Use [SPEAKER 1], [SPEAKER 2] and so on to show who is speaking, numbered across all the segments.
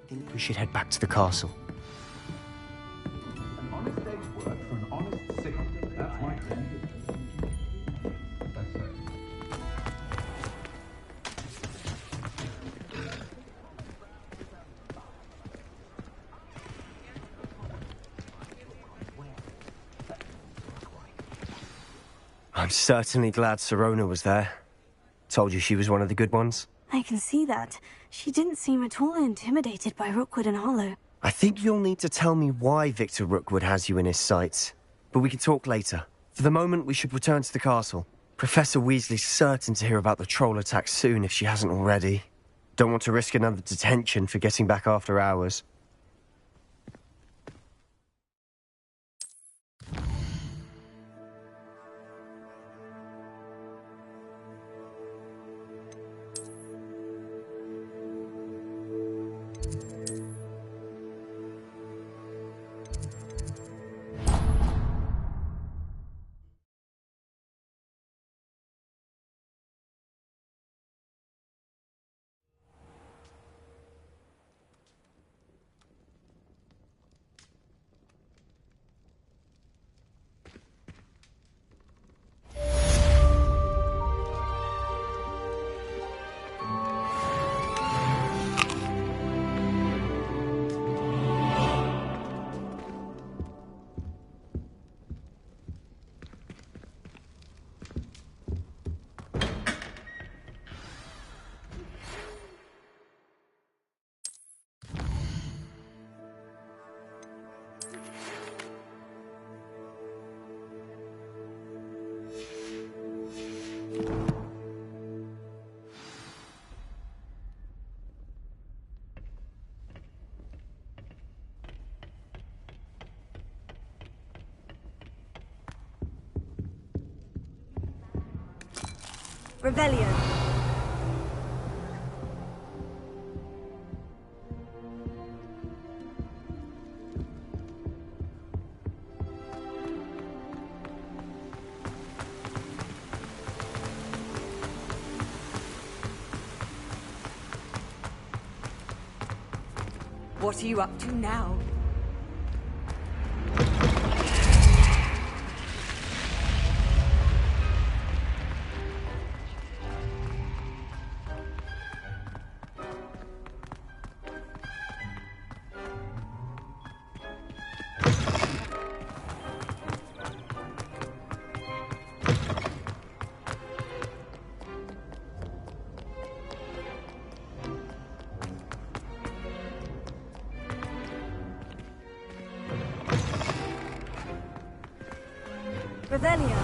[SPEAKER 1] I think we should head back to the castle.
[SPEAKER 2] An honest day's work for an honest sickle. That's my friend. That's it.
[SPEAKER 1] I'm certainly glad Sirona was there. Told you she was one of the good ones.
[SPEAKER 3] I can see that. She didn't seem at all intimidated by Rookwood and Hollow.
[SPEAKER 1] I think you'll need to tell me why Victor Rookwood has you in his sights. But we can talk later. For the moment, we should return to the castle. Professor Weasley's certain to hear about the troll attack soon if she hasn't already. Don't want to risk another detention for getting back after hours.
[SPEAKER 3] Revelio.
[SPEAKER 4] What are you up to now?
[SPEAKER 3] Revelio.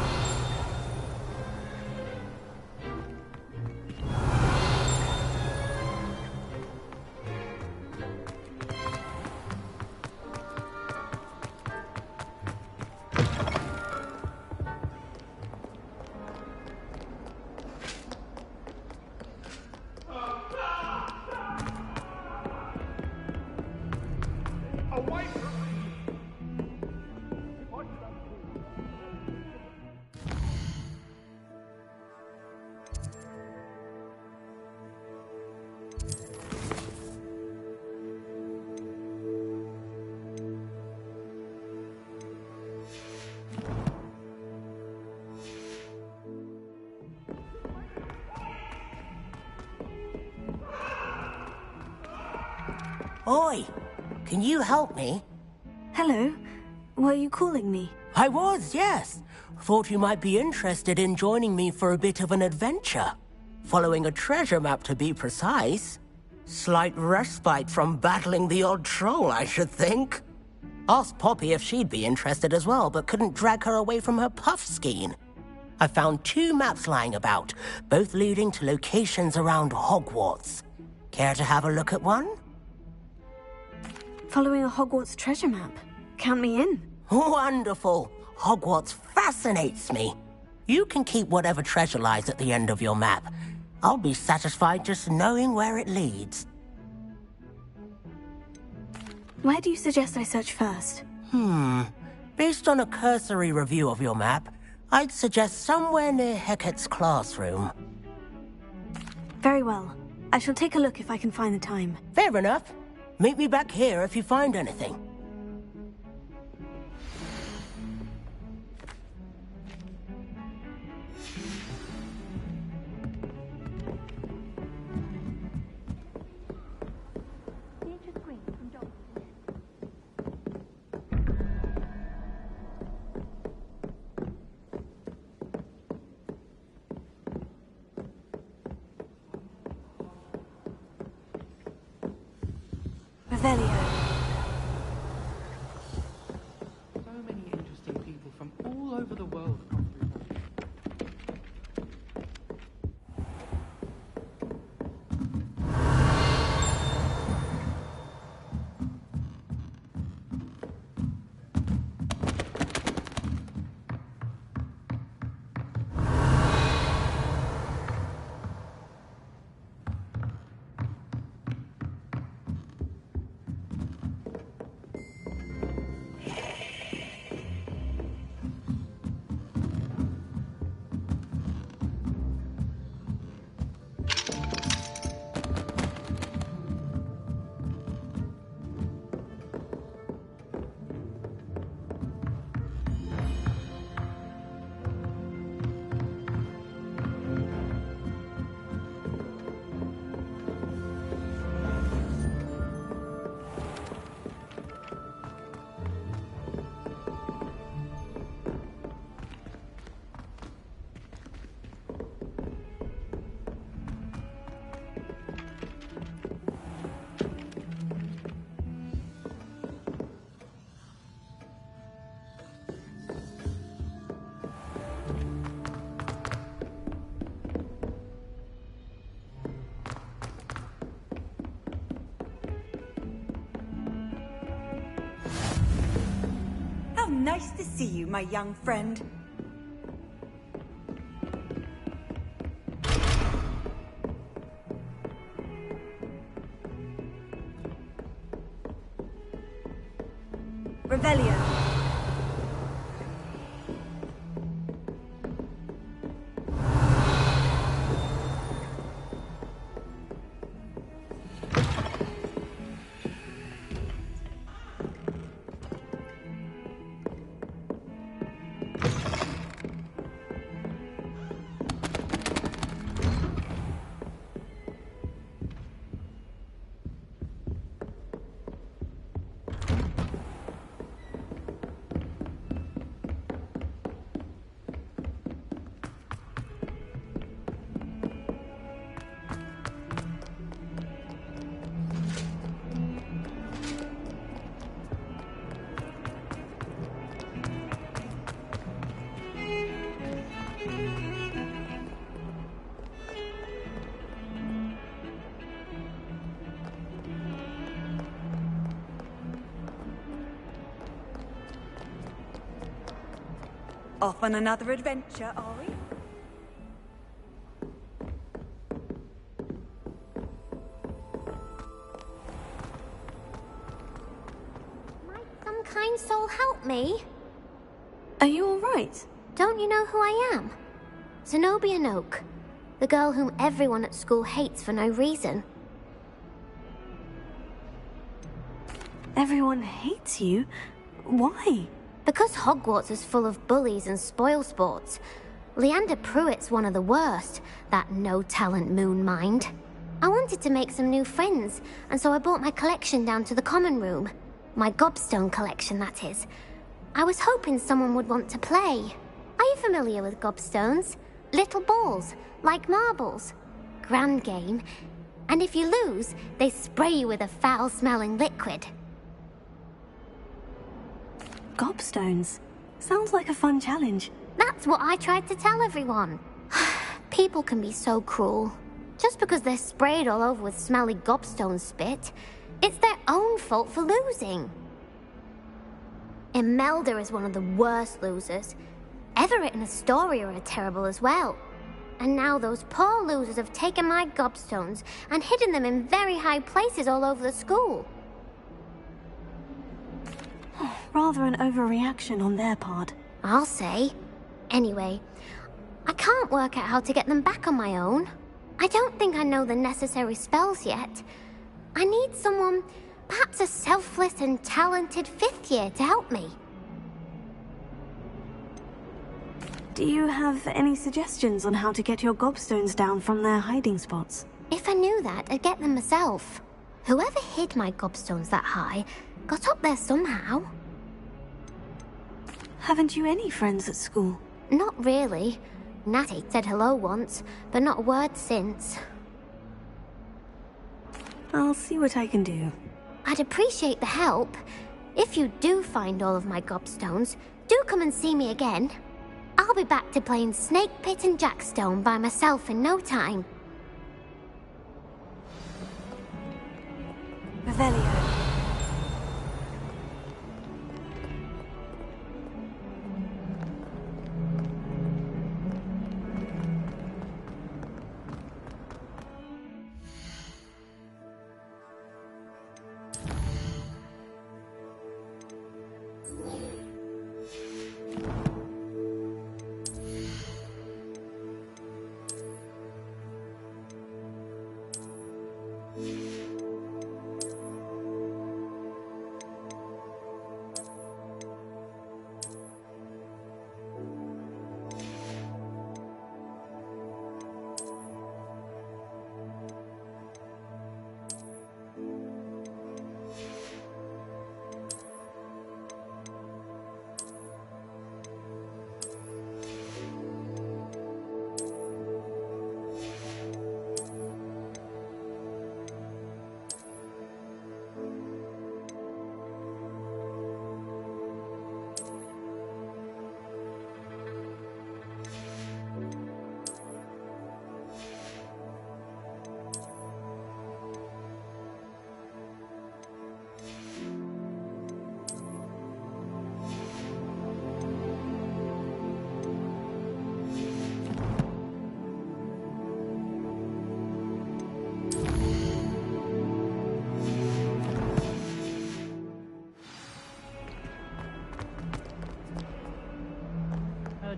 [SPEAKER 2] Away from me!
[SPEAKER 5] Oi! Can you help me?
[SPEAKER 3] Hello. Were you calling me?
[SPEAKER 5] I was, yes. Thought you might be interested in joining me for a bit of an adventure. Following a treasure map, to be precise. Slight respite from battling the odd troll, I should think. Asked Poppy if she'd be interested as well, but couldn't drag her away from her puff skein. I found 2 maps lying about, both leading to locations around Hogwarts. Care to have a look at one?
[SPEAKER 3] Following a Hogwarts treasure map. Count me in.
[SPEAKER 5] Wonderful. Hogwarts fascinates me. You can keep whatever treasure lies at the end of your map. I'll be satisfied just knowing where it leads.
[SPEAKER 3] Where do you suggest I search first?
[SPEAKER 5] Based on a cursory review of your map, I'd suggest somewhere near Hecat's classroom.
[SPEAKER 3] Very well. I shall take a look if I can find the time.
[SPEAKER 5] Fair enough. Meet me back here if you find anything.
[SPEAKER 3] Revelio.
[SPEAKER 2] So many interesting people from all over the world come through Hogwarts.
[SPEAKER 4] How nice to see you, my young friend. Revelio. Off on another adventure, are we?
[SPEAKER 6] Might some kind soul help me?
[SPEAKER 3] Are you alright?
[SPEAKER 6] Don't you know who I am? Zenobia Noak, the girl whom everyone at school hates for no reason.
[SPEAKER 3] Everyone hates you? Why?
[SPEAKER 6] Because Hogwarts is full of bullies and spoilsports. Leander Pruitt's one of the worst, that no-talent moon mind. I wanted to make some new friends, and so I brought my collection down to the common room. My gobstone collection, that is. I was hoping someone would want to play. Are you familiar with gobstones? Little balls, like marbles. Grand game. And if you lose, they spray you with a foul-smelling liquid.
[SPEAKER 3] Gobstones. Sounds like a fun challenge.
[SPEAKER 6] That's what I tried to tell everyone. People can be so cruel. Just because they're sprayed all over with smelly gobstone spit, it's their own fault for losing. Imelda is one of the worst losers. Everett and Astoria are terrible as well. And now those poor losers have taken my gobstones and hidden them in very high places all over the school.
[SPEAKER 3] Rather an overreaction on their part.
[SPEAKER 6] I'll say. Anyway, I can't work out how to get them back on my own. I don't think I know the necessary spells yet. I need someone, perhaps a selfless and talented 5th year to help me.
[SPEAKER 3] Do you have any suggestions on how to get your gobstones down from their hiding spots?
[SPEAKER 6] If I knew that, I'd get them myself. Whoever hid my gobstones that high got up there somehow.
[SPEAKER 3] Haven't you any friends at school?
[SPEAKER 6] Not really. Natty said hello once, but not a word since.
[SPEAKER 3] I'll see what I can do.
[SPEAKER 6] I'd appreciate the help. If you do find all of my gobstones, do come and see me again. I'll be back to playing Snake Pit and Jackstone by myself in no time.
[SPEAKER 3] Revelio.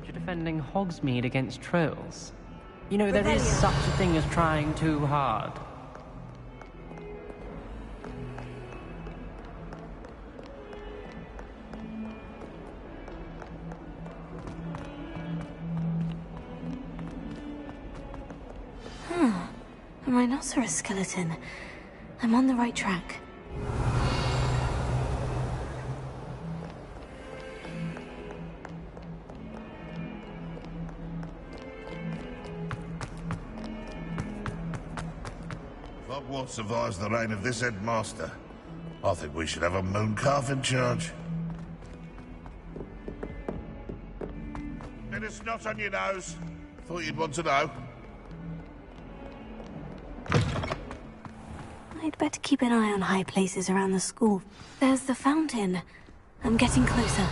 [SPEAKER 7] You're defending Hogsmeade against trolls. You know, there is such a thing as trying too hard.
[SPEAKER 3] A rhinoceros skeleton. I'm on the right track.
[SPEAKER 8] Hogwarts survives the reign of this headmaster. I think we should have a moon calf in charge. Bit of snot on your nose. Thought you'd want to know.
[SPEAKER 3] I'd better keep an eye on high places around the school. There's the fountain. I'm getting closer.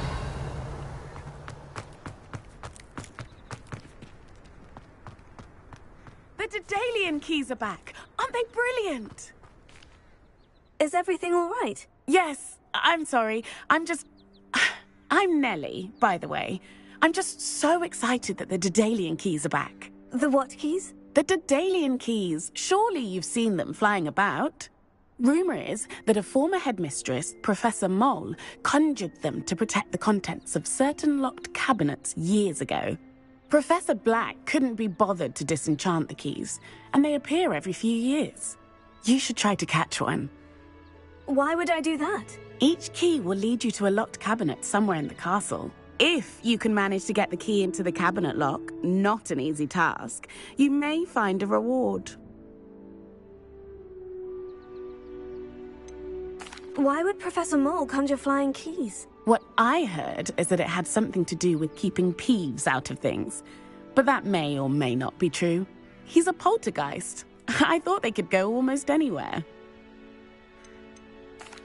[SPEAKER 9] The Daedalian keys are back. Aren't they brilliant?
[SPEAKER 3] Is everything all right?
[SPEAKER 9] Yes, I'm sorry. I'm Nellie, by the way. I'm just so excited that the Daedalian keys are back.
[SPEAKER 3] The what keys?
[SPEAKER 9] The Daedalian keys. Surely you've seen them flying about. Rumour is that a former headmistress, Professor Mole, conjured them to protect the contents of certain locked cabinets years ago. Professor Black couldn't be bothered to disenchant the keys, and they appear every few years. You should try to catch one.
[SPEAKER 3] Why would I do that?
[SPEAKER 9] Each key will lead you to a locked cabinet somewhere in the castle. If you can manage to get the key into the cabinet lock, not an easy task, you may find a reward.
[SPEAKER 3] Why would Professor Mole conjure flying keys?
[SPEAKER 9] What I heard is that it had something to do with keeping Peeves out of things. But that may or may not be true. He's a poltergeist. I thought they could go almost anywhere.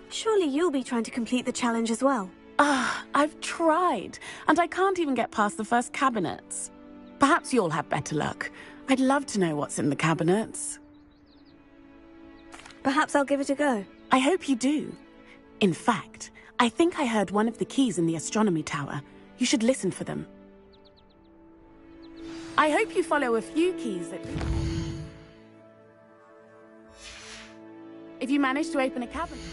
[SPEAKER 3] Surely you'll be trying to complete the challenge as well.
[SPEAKER 9] I've tried, and I can't even get past the first cabinets. Perhaps you'll have better luck. I'd love to know what's in the cabinets.
[SPEAKER 3] Perhaps I'll give it a go.
[SPEAKER 9] I hope you do. In fact, I think I heard one of the keys in the astronomy tower. You should listen for them. I hope you follow a few keys that... If you manage to open a cabinet...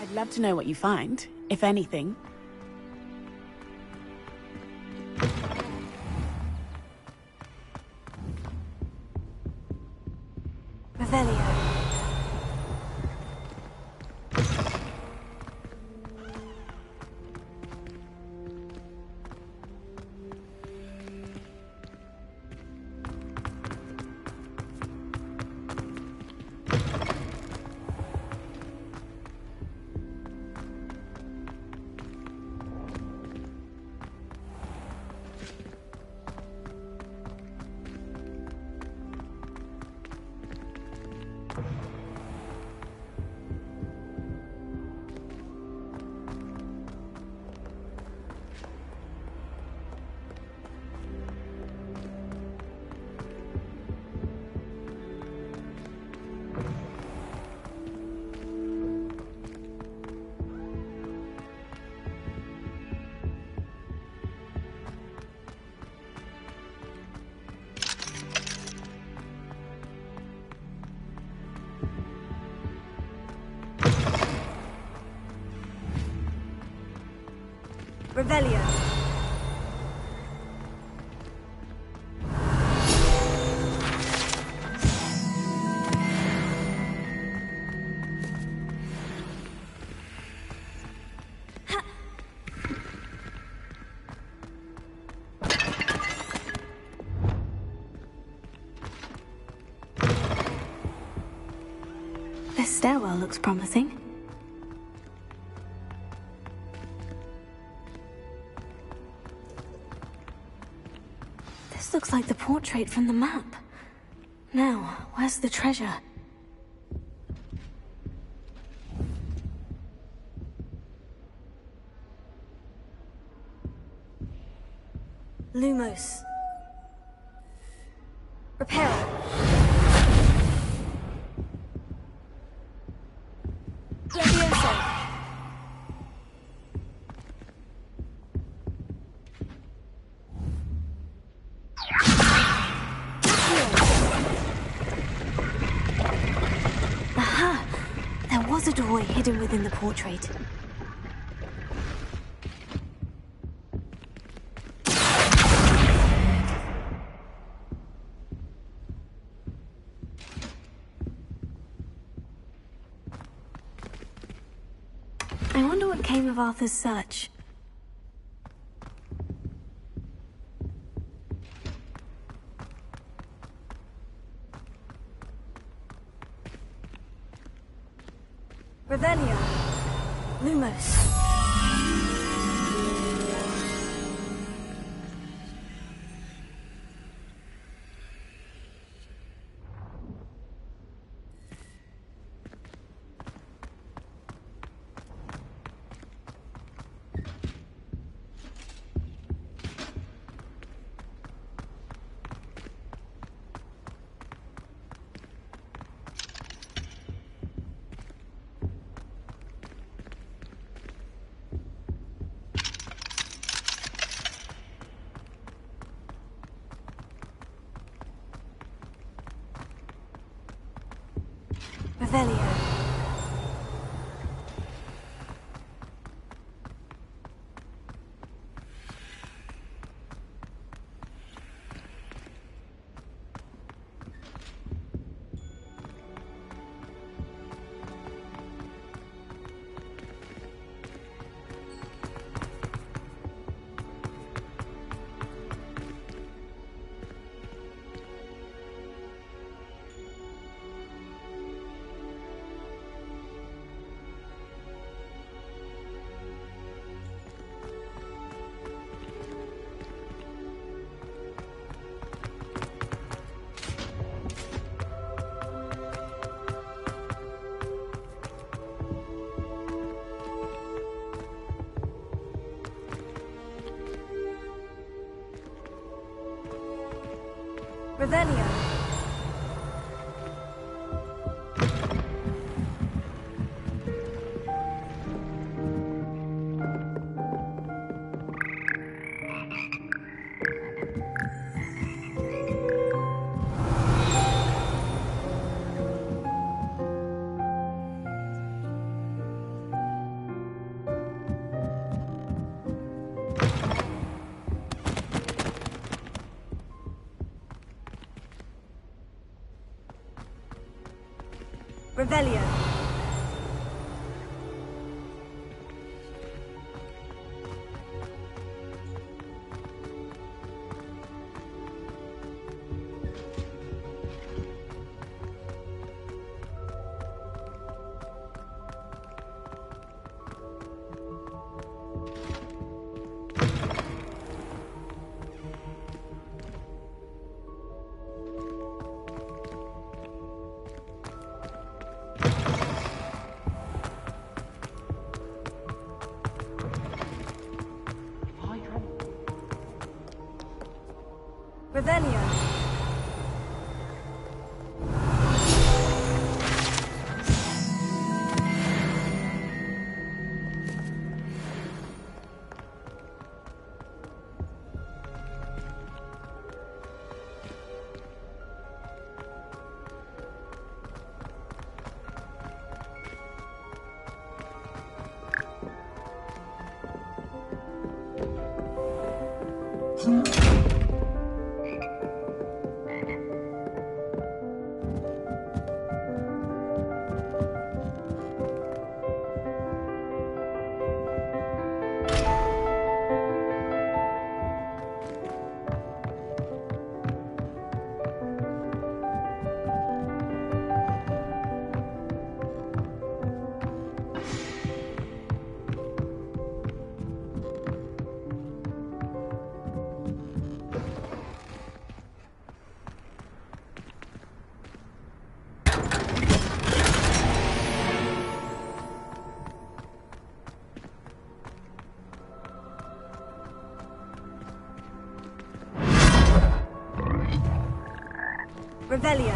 [SPEAKER 9] I'd love to know what you find, if anything.
[SPEAKER 3] Revelio. Revelio. This stairwell looks promising. This looks like the portrait from the map. Now, where's the treasure? Lumos. Reparo. Levioso. Aha! There was a doorway hidden within the portrait. I wonder what came of Arthur's search. Revelio. Lumos. Revelio. Revelio.
[SPEAKER 4] Revelio. Revelio. Revelio.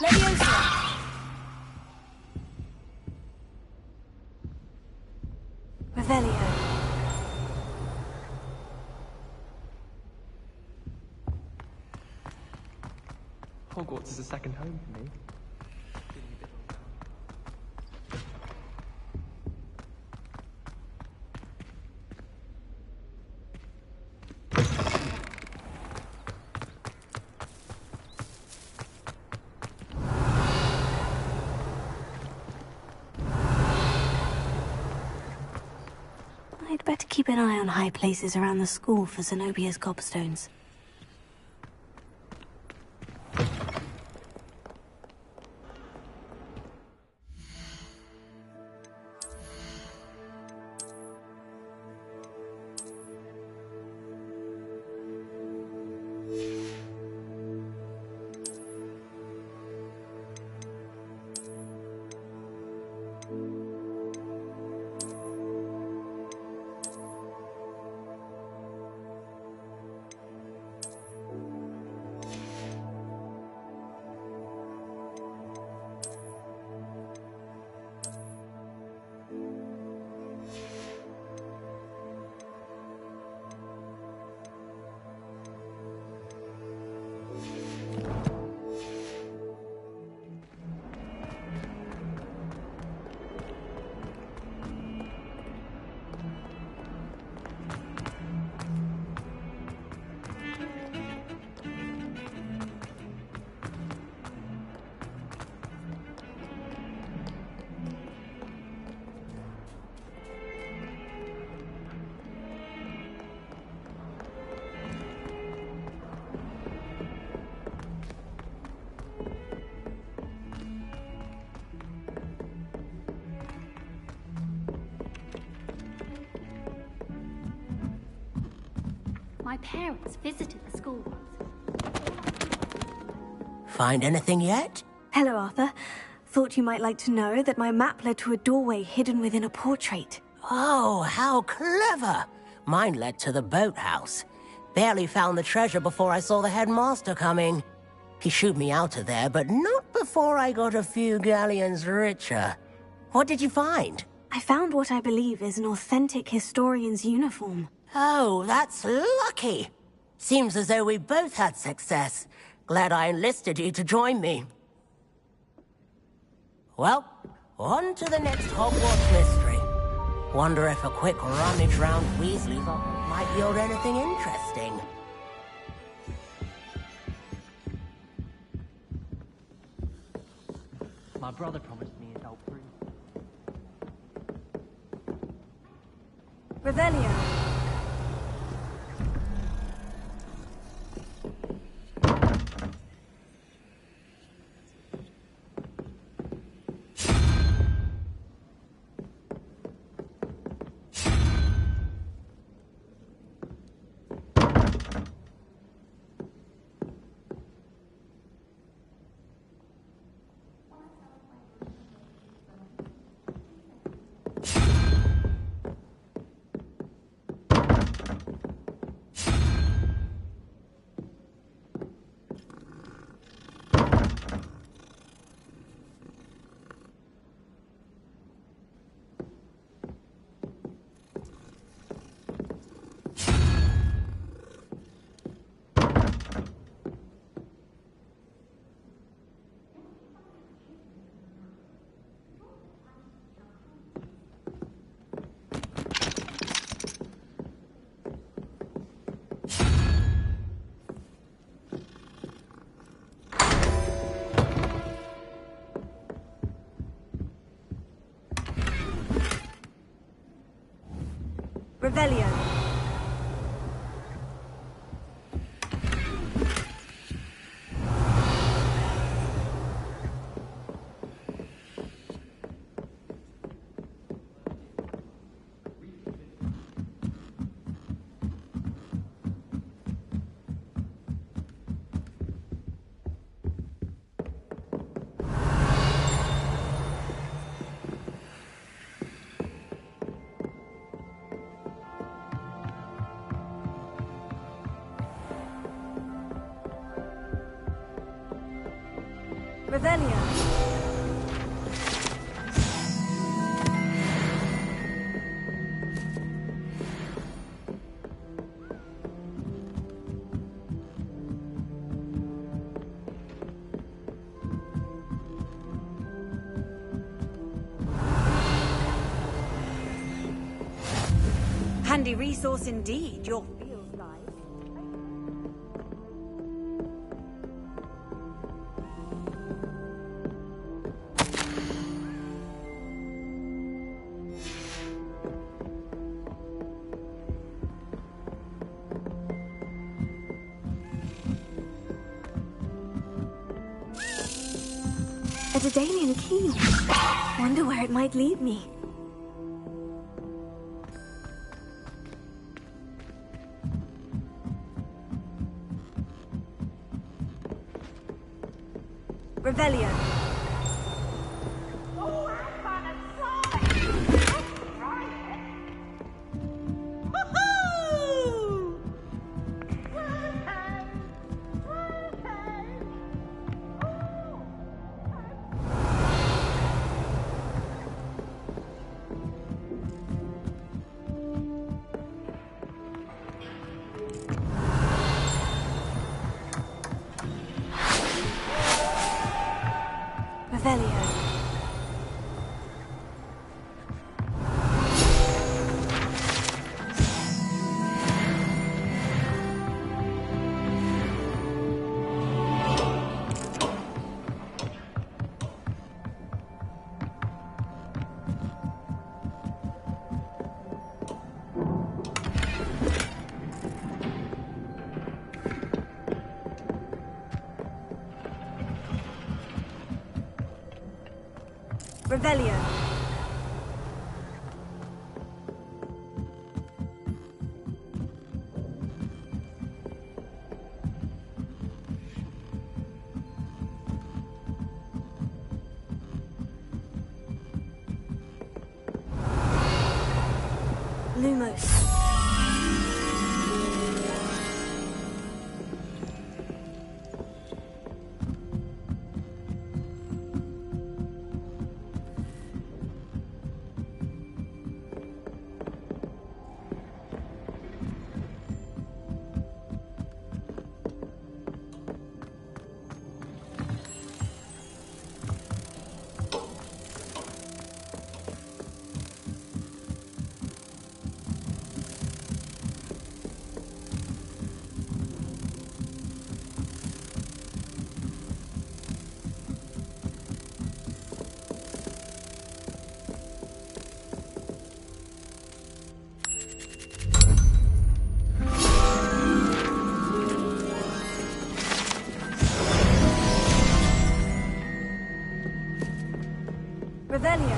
[SPEAKER 4] Leviosa. Revelio.
[SPEAKER 7] Hogwarts is a second home for me.
[SPEAKER 3] I'd better keep an eye on high places around the school for Zenobia's gobstones.
[SPEAKER 6] My parents visited the school once.
[SPEAKER 5] Find anything yet?
[SPEAKER 3] Hello, Arthur. Thought you might like to know that my map led to a doorway hidden within a portrait.
[SPEAKER 5] Oh, how clever! Mine led to the boathouse. Barely found the treasure before I saw the headmaster coming. He shooed me out of there, but not before I got a few galleons richer. What did you find?
[SPEAKER 3] I found what I believe is an authentic historian's uniform.
[SPEAKER 5] Oh, that's lucky. Seems as though we both had success. Glad I enlisted you to join me. Well, on to the next Hogwarts mystery. Wonder if a quick rummage round Weasley's office might yield anything interesting.
[SPEAKER 7] My brother promised me his help through.
[SPEAKER 3] Revelio. Revelio. Revelio.
[SPEAKER 4] Handy resource indeed, your field guide.
[SPEAKER 3] A Daedalian key. Wonder where it might lead me. Revelio. Revelio. Revelio. Lumos. Revelio.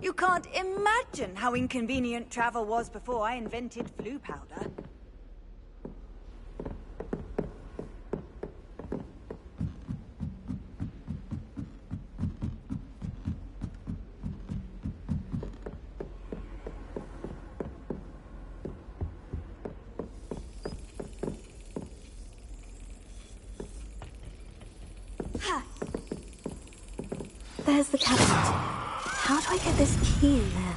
[SPEAKER 4] You can't imagine how inconvenient travel was before I invented flu powder.
[SPEAKER 3] There's the cabinet. How do I get this key in there?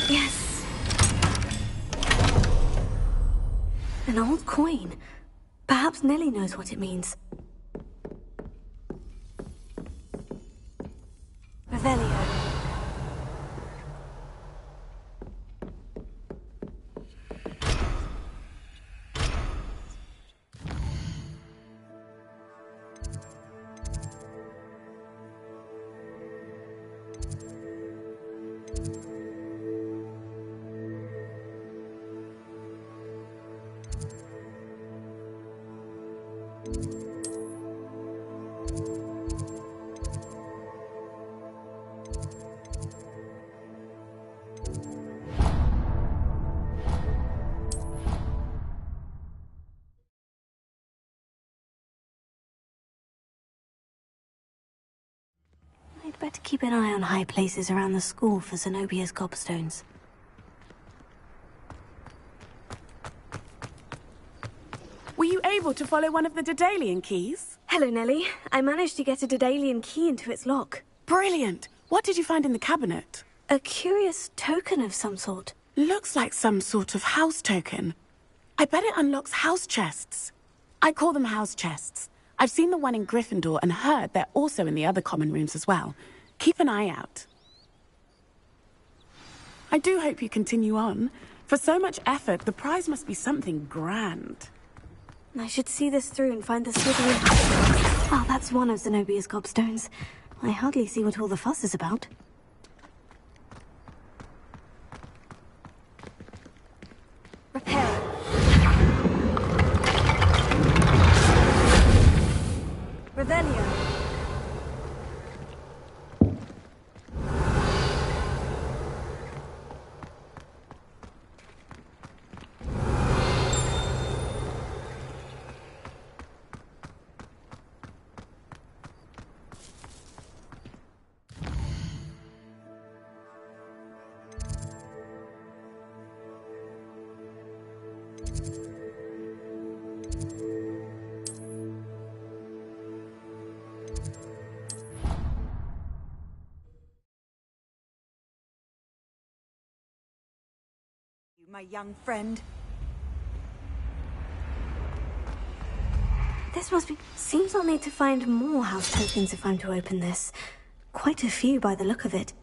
[SPEAKER 3] Yes. An old coin. Perhaps Nellie knows what it means. Revelio. I'd better keep an eye on high places around the school for Zenobia's gobstones.
[SPEAKER 9] Were you able to follow one of the Daedalian keys?
[SPEAKER 3] Hello, Nellie. I managed to get a Daedalian key into its lock.
[SPEAKER 9] Brilliant! What did you find in the cabinet?
[SPEAKER 3] A curious token of some sort.
[SPEAKER 9] Looks like some sort of house token. I bet it unlocks house chests. I call them house chests. I've seen the one in Gryffindor and heard they're also in the other common rooms as well. Keep an eye out. I do hope you continue on. For so much effort, the prize must be something grand.
[SPEAKER 3] I should see this through and find the Slytherin... Oh, that's one of Zenobia's gobstones. I hardly see what all the fuss is about. Repair. Revelio.
[SPEAKER 4] You, my young friend.
[SPEAKER 3] This must be... Seems I'll need to find more house tokens if I'm to open this. Quite a few by the look of it.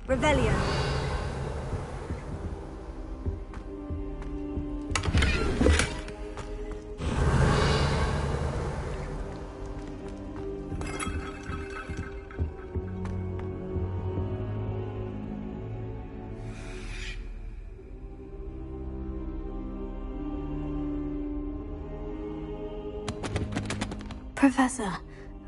[SPEAKER 4] Revelio.
[SPEAKER 3] Professor,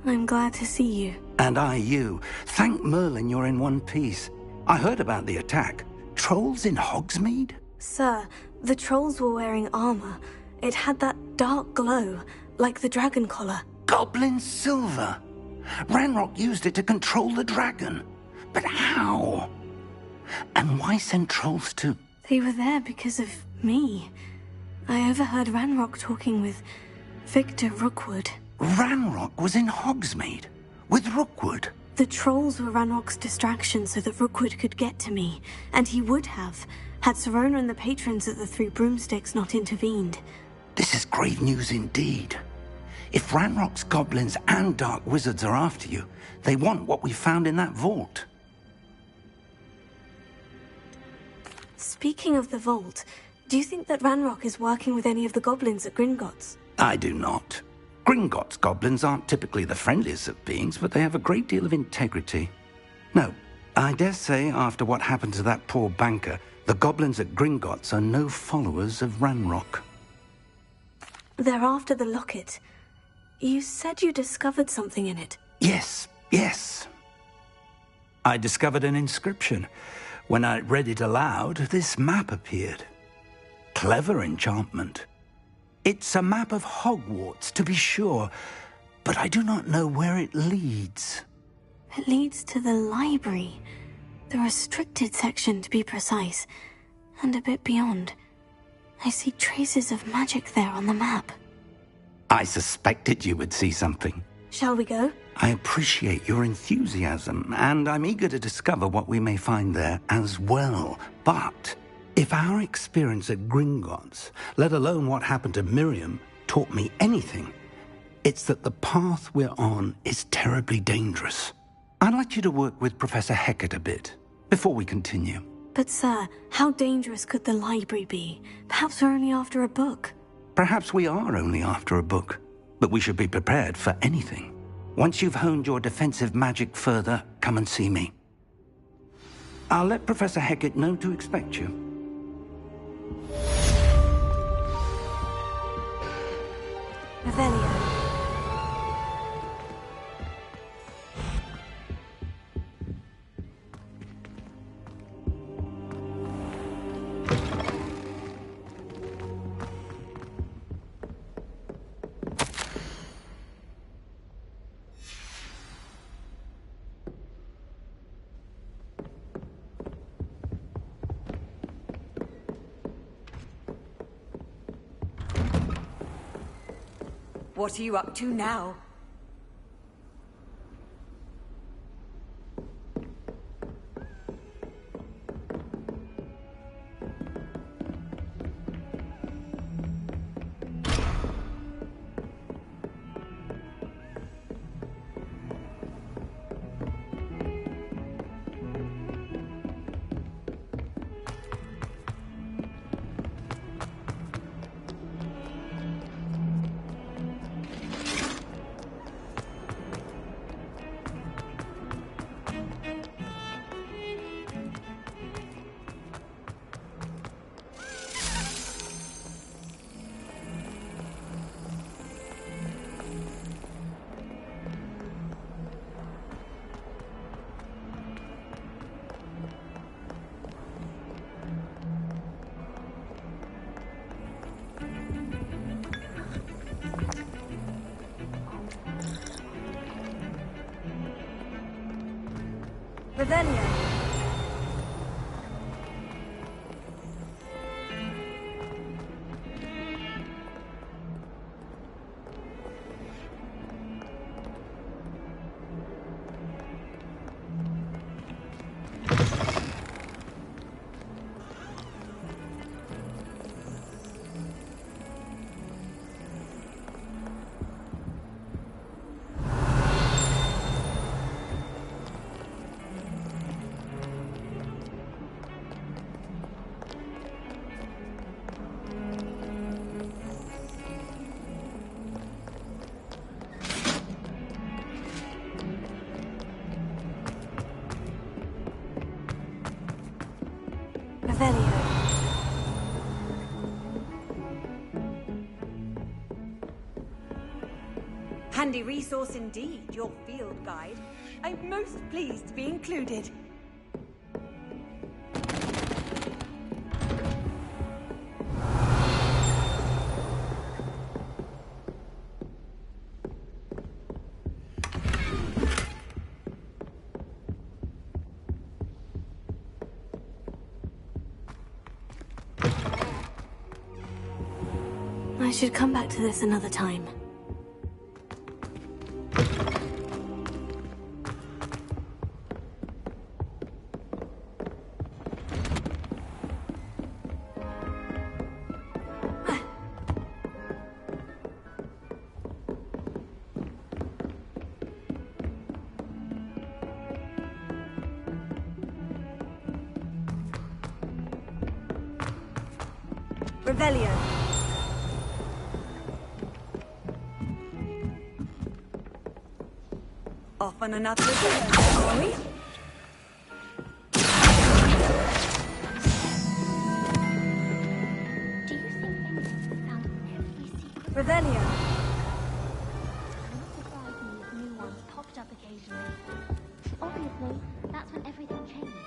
[SPEAKER 3] I'm glad to see you.
[SPEAKER 10] And I you. Thank Merlin you're in one piece. I heard about the attack. Trolls in Hogsmeade?
[SPEAKER 3] Sir, the trolls were wearing armor. It had that dark glow, like the dragon collar.
[SPEAKER 10] Goblin silver! Ranrock used it to control the dragon. But how? And why send trolls to...
[SPEAKER 3] They were there because of me. I overheard Ranrock talking with Victor Rookwood.
[SPEAKER 10] Ranrock was in Hogsmeade? With Rookwood?
[SPEAKER 3] The trolls were Ranrock's distraction so that Rookwood could get to me. And he would have, had Sirona and the patrons at the Three Broomsticks not intervened.
[SPEAKER 10] This is grave news indeed. If Ranrock's goblins and dark wizards are after you, they want what we found in that vault.
[SPEAKER 3] Speaking of the vault, do you think that Ranrock is working with any of the goblins at Gringotts?
[SPEAKER 10] I do not. Gringotts goblins aren't typically the friendliest of beings, but they have a great deal of integrity. No, I dare say after what happened to that poor banker, the goblins at Gringotts are no followers of Ranrock.
[SPEAKER 3] They're after the locket. You said you discovered something in it.
[SPEAKER 10] Yes. I discovered an inscription. When I read it aloud, this map appeared. Clever enchantment. It's a map of Hogwarts, to be sure, but I do not know where it leads.
[SPEAKER 3] It leads to the library. The restricted section, to be precise. And a bit beyond. I see traces of magic there on the map.
[SPEAKER 10] I suspected you would see something.
[SPEAKER 3] Shall we go?
[SPEAKER 10] I appreciate your enthusiasm, and I'm eager to discover what we may find there as well. But if our experience at Gringotts, let alone what happened to Miriam, taught me anything, it's that the path we're on is terribly dangerous. I'd like you to work with Professor Hecat a bit, before we continue.
[SPEAKER 3] But sir, how dangerous could the library be? Perhaps we're only after a book.
[SPEAKER 10] Perhaps we are only after a book, but we should be prepared for anything. Once you've honed your defensive magic further, come and see me. I'll let Professor Hecat know to expect you.
[SPEAKER 3] Revelio.
[SPEAKER 4] What are you up to now? Revelio. Revelio. Handy resource indeed, your field guide. I'm most pleased to be included.
[SPEAKER 3] I should come back to this another time.
[SPEAKER 4] Revelio. Off on another adventure, are we?
[SPEAKER 6] Do you think anyone found every secret?
[SPEAKER 4] Revelio.
[SPEAKER 6] It wouldn't surprise me if new ones popped up occasionally. Obviously, that's when everything changed.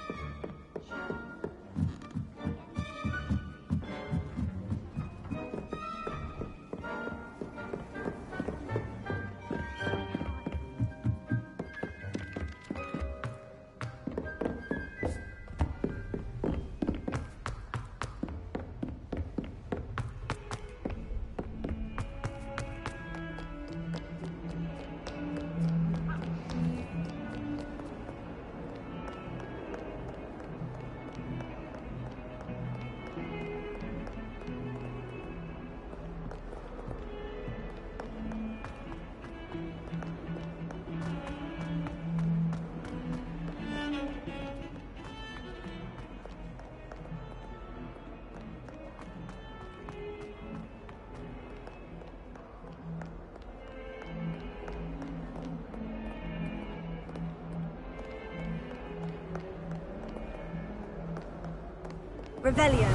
[SPEAKER 4] Revelio.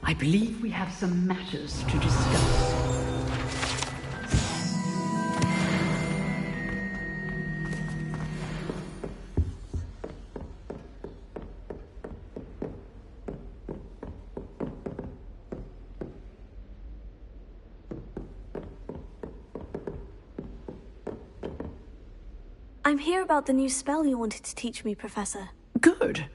[SPEAKER 11] I believe we have some matters to discuss.
[SPEAKER 3] I'm here about the new spell you wanted to teach me, Professor.
[SPEAKER 11] Good.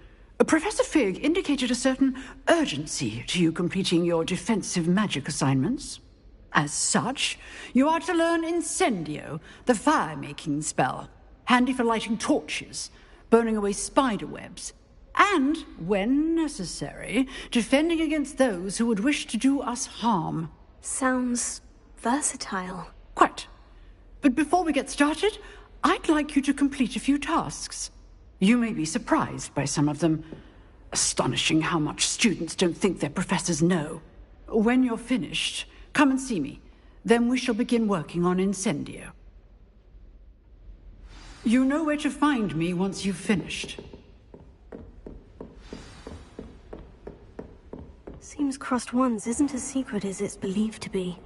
[SPEAKER 11] Professor Fig indicated a certain urgency to you completing your defensive magic assignments. As such, you are to learn Incendio, the fire-making spell, handy for lighting torches, burning away spider webs, and, when necessary, defending against those who would wish to do us harm.
[SPEAKER 3] Sounds versatile.
[SPEAKER 11] Quite. But before we get started, I'd like you to complete a few tasks. You may be surprised by some of them. Astonishing how much students don't think their professors know. When you're finished, come and see me. Then we shall begin working on Incendio. You know where to find me once you've finished.
[SPEAKER 3] Seems crossed ones isn't as secret as it's believed to be.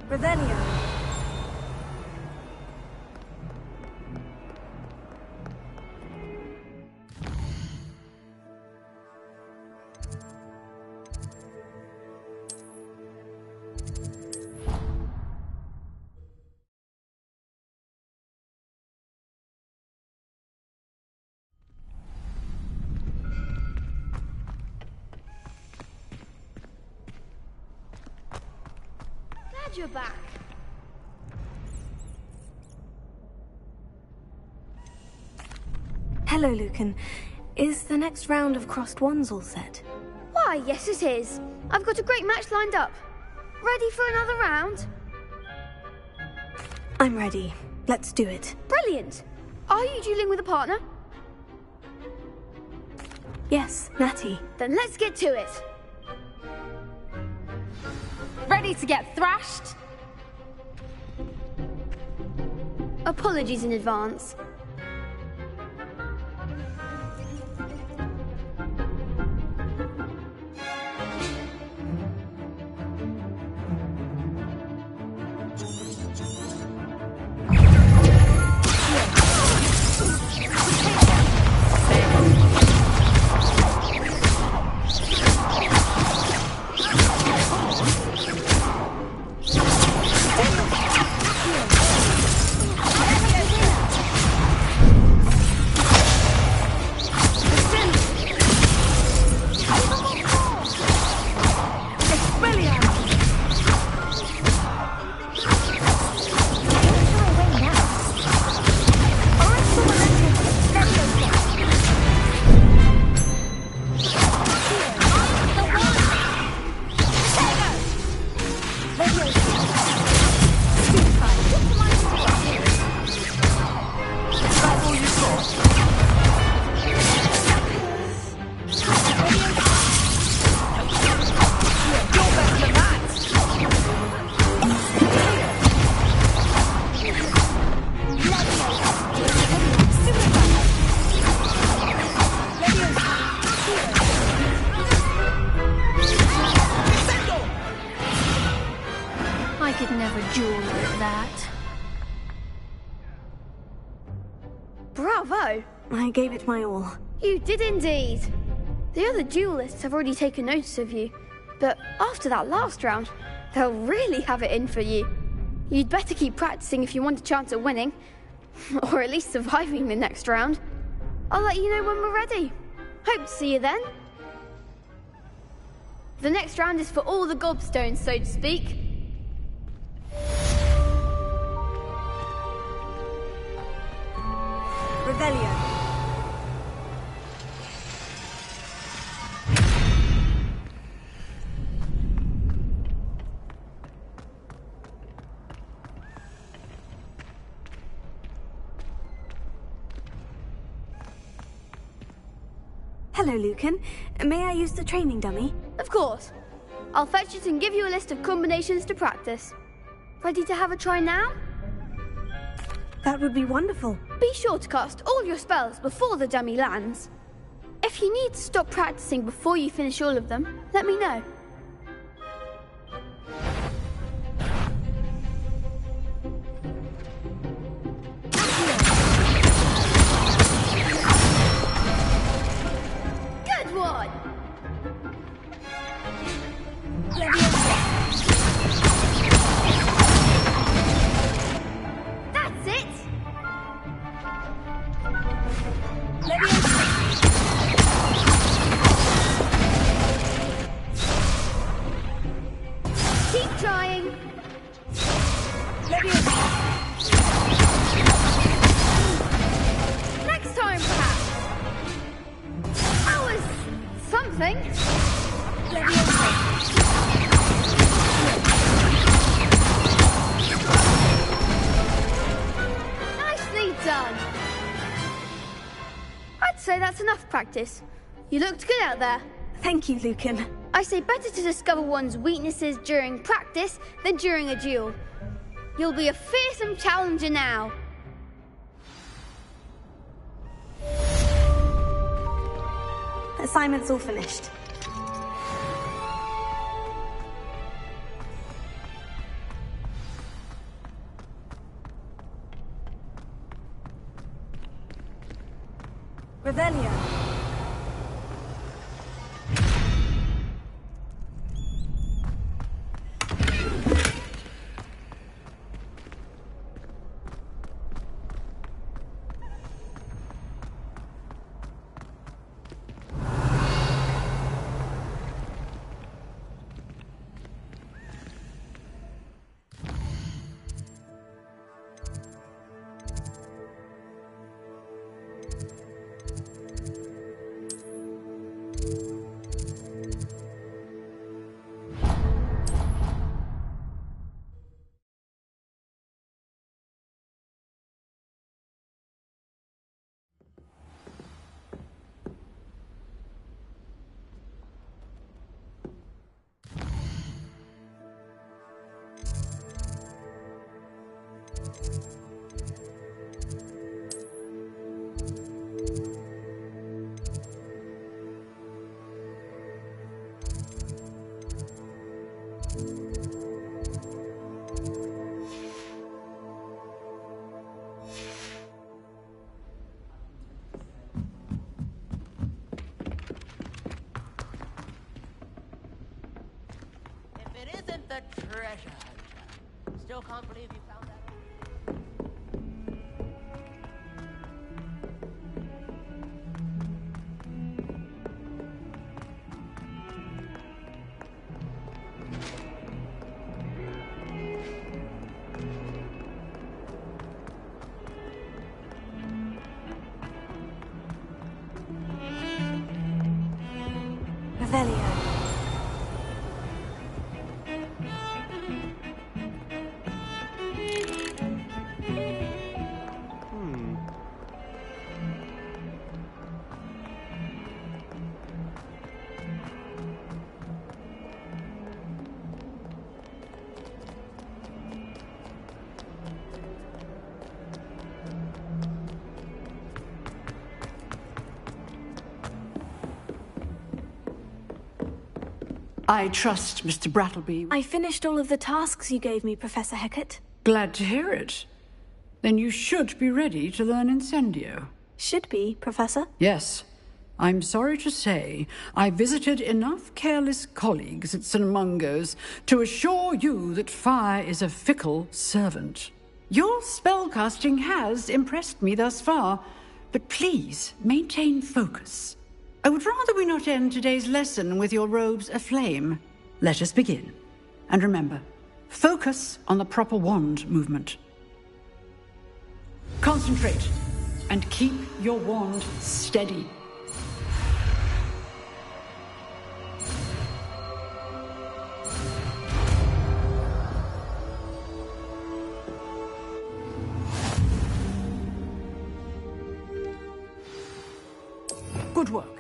[SPEAKER 4] Revelio.
[SPEAKER 6] Glad you're back.
[SPEAKER 3] Hello, Lucan. Is the next round of crossed wands all set?
[SPEAKER 12] Why, yes it is. I've got a great match lined up. Ready for another round?
[SPEAKER 3] I'm ready. Let's do it.
[SPEAKER 12] Brilliant. Are you dueling with a partner?
[SPEAKER 3] Yes, Natty.
[SPEAKER 12] Then let's get to it. Ready to get thrashed? Apologies in advance. Bravo!
[SPEAKER 3] I gave it my all.
[SPEAKER 12] You did indeed. The other duelists have already taken notice of you, but after that last round, they'll really have it in for you. You'd better keep practicing if you want a chance at winning, or at least surviving the next round. I'll let you know when we're ready. Hope to see you then. The next round is for all the gobstones, so to speak.
[SPEAKER 4] Revelio.
[SPEAKER 3] Hello, Lucan. May I use the training dummy?
[SPEAKER 12] Of course. I'll fetch it and give you a list of combinations to practice. Ready to have a try now?
[SPEAKER 3] That would be wonderful.
[SPEAKER 12] Be sure to cast all your spells before the dummy lands. If you need to stop practicing before you finish all of them, let me know. Good one! That's it! Keep trying. Next time, perhaps. That was something. Nicely done. I'd say that's enough practice. You looked good out there.
[SPEAKER 3] Thank you, Lucan.
[SPEAKER 12] I say better to discover one's weaknesses during practice than during a duel. You'll be a fearsome challenger now.
[SPEAKER 3] Assignment's all finished.
[SPEAKER 4] Revelio.
[SPEAKER 5] If it isn't the treasure hunter. Still can't believe you found that.
[SPEAKER 4] Revelio.
[SPEAKER 11] I trust Mr. Brattleby.
[SPEAKER 3] I finished all of the tasks you gave me, Professor Hecat.
[SPEAKER 11] Glad to hear it. Then you should be ready to learn Incendio.
[SPEAKER 3] Should be, Professor.
[SPEAKER 11] Yes. I'm sorry to say, I visited enough careless colleagues at St. Mungo's to assure you that fire is a fickle servant. Your spellcasting has impressed me thus far, but please maintain focus. I would rather we not end today's lesson with your robes aflame. Let us begin. And remember, focus on the proper wand movement. Concentrate, and keep your wand steady. Good work.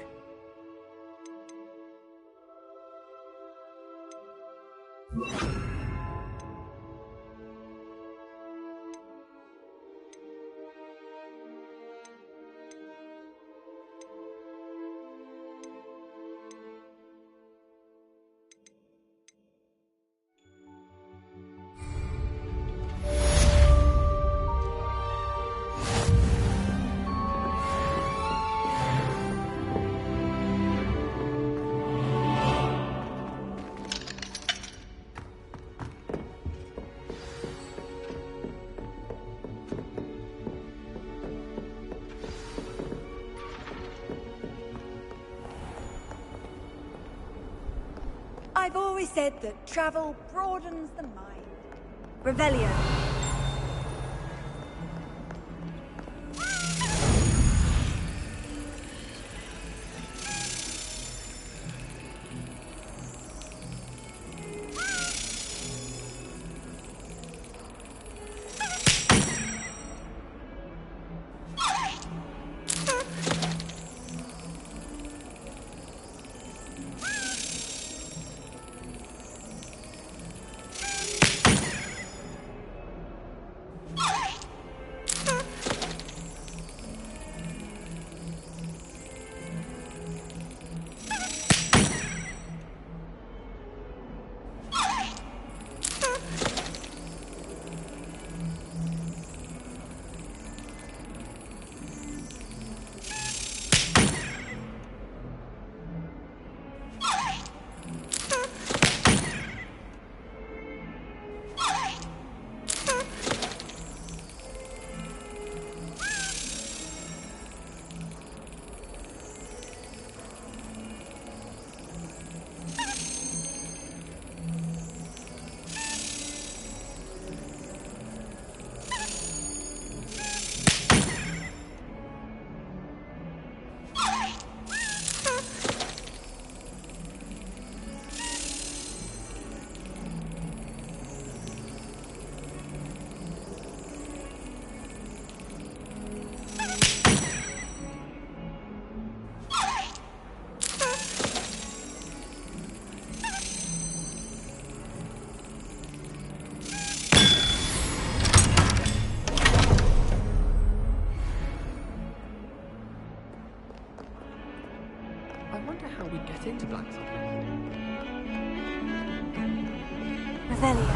[SPEAKER 4] I've always said that travel broadens the mind. Revelio. Revelio.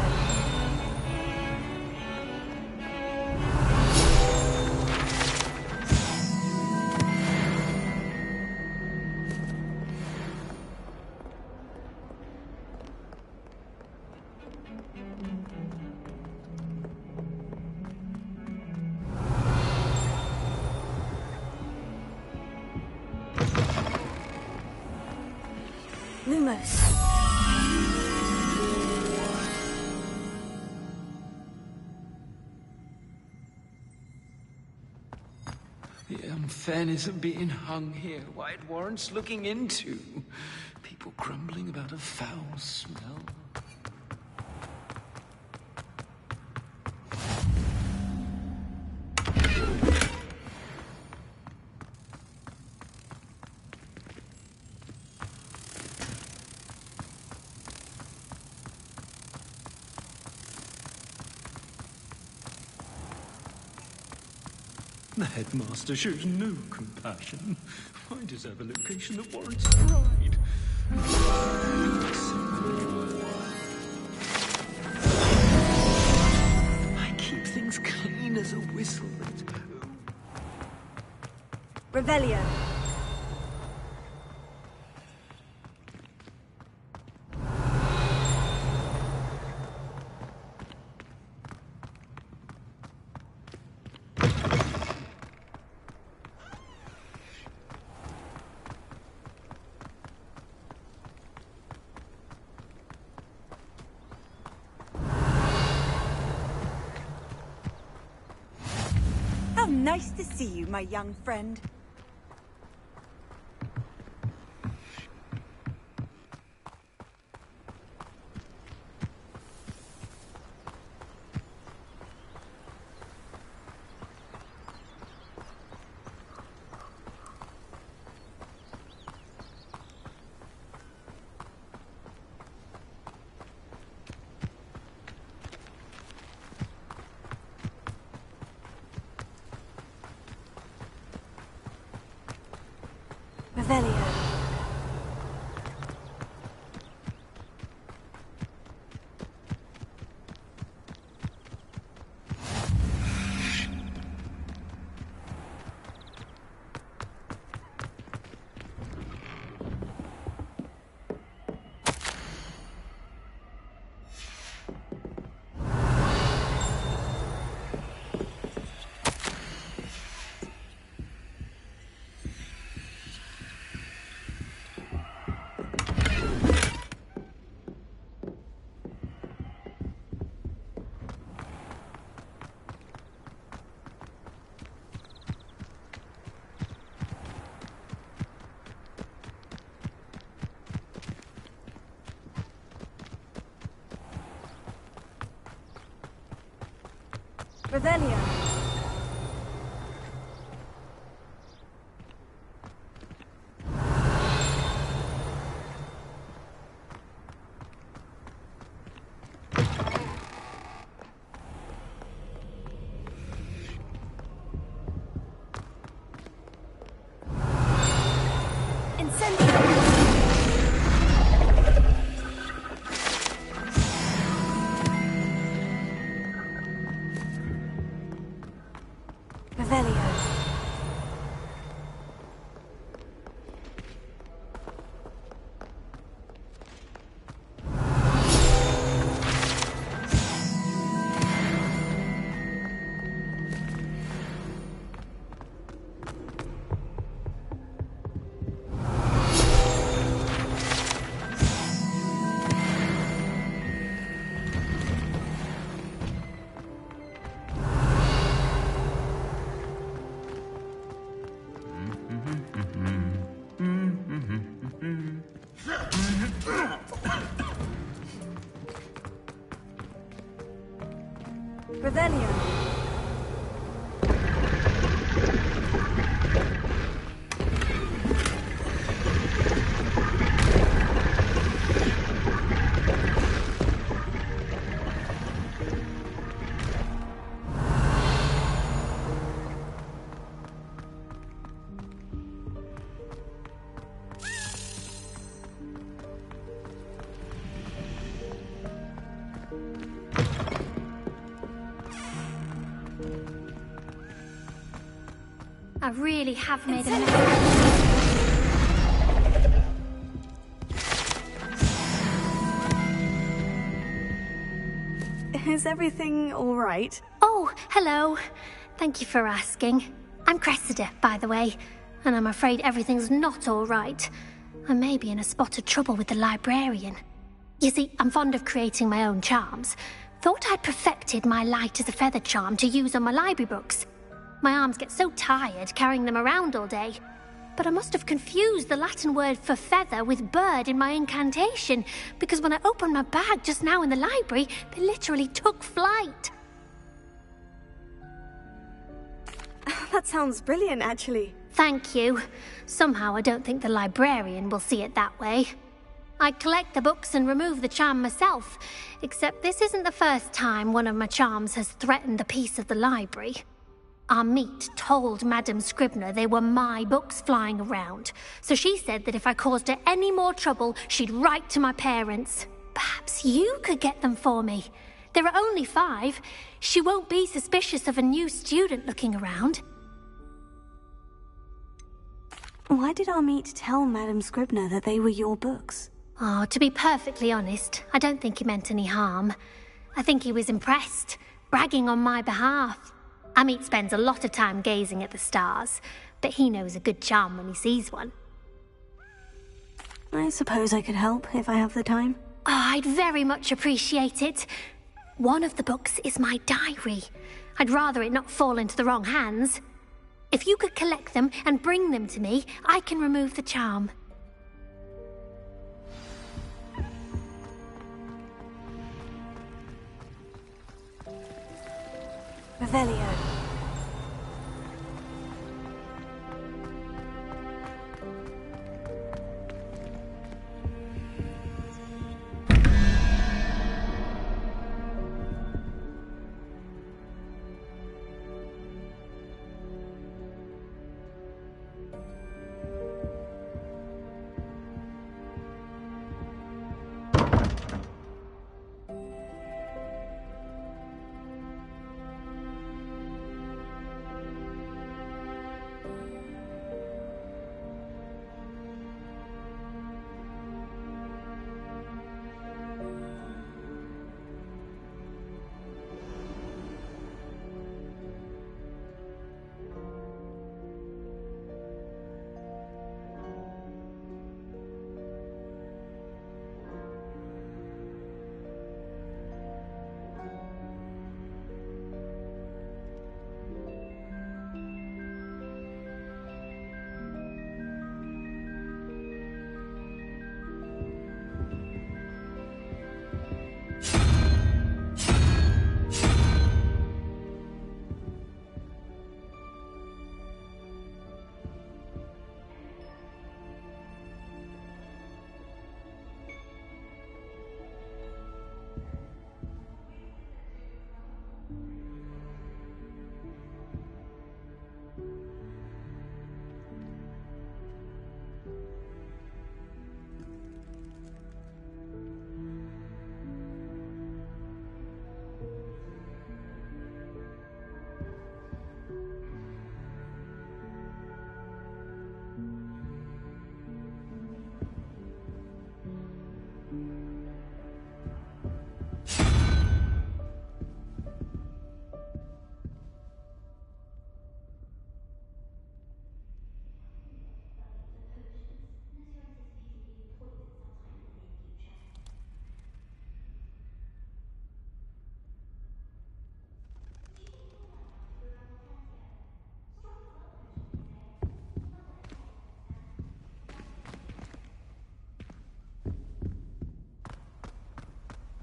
[SPEAKER 4] Lumos.
[SPEAKER 13] The unfairness of being hung here, why it warrants looking into. People grumbling about a foul smell. The headmaster shows no compassion. I deserve a location that warrants pride. I keep things clean as a whistle.
[SPEAKER 4] Revelio. How nice to see you, my young friend. Revelio. Revelio. Revelio.
[SPEAKER 6] I really have made a mess.
[SPEAKER 14] Is everything all right?
[SPEAKER 6] Oh, hello. Thank you for asking. I'm Cressida, by the way, and I'm afraid everything's not all right. I may be in a spot of trouble with the librarian. You see, I'm fond of creating my own charms. Thought I'd perfected my light as a feather charm to use on my library books. My arms get so tired carrying them around all day. But I must have confused the Latin word for feather with bird in my incantation, because when I opened my bag just now in the library, they literally took flight.
[SPEAKER 14] That sounds brilliant, actually.
[SPEAKER 6] Thank you. Somehow I don't think the librarian will see it that way. I collect the books and remove the charm myself, except this isn't the first time one of my charms has threatened the peace of the library. Our meet told Madame Scribner they were my books flying around, so she said that if I caused her any more trouble, she'd write to my parents. Perhaps you could get them for me. There are only 5. She won't be suspicious of a new student looking around.
[SPEAKER 14] Why did our meet tell Madame Scribner that they were your books?
[SPEAKER 6] Oh, to be perfectly honest, I don't think he meant any harm. I think he was impressed, bragging on my behalf. Amit spends a lot of time gazing at the stars, but he knows a good charm when he sees one.
[SPEAKER 14] I suppose I could help if I have the time.
[SPEAKER 6] Oh, I'd very much appreciate it. One of the books is my diary. I'd rather it not fall into the wrong hands. If you could collect them and bring them to me, I can remove the charm.
[SPEAKER 14] Revelio.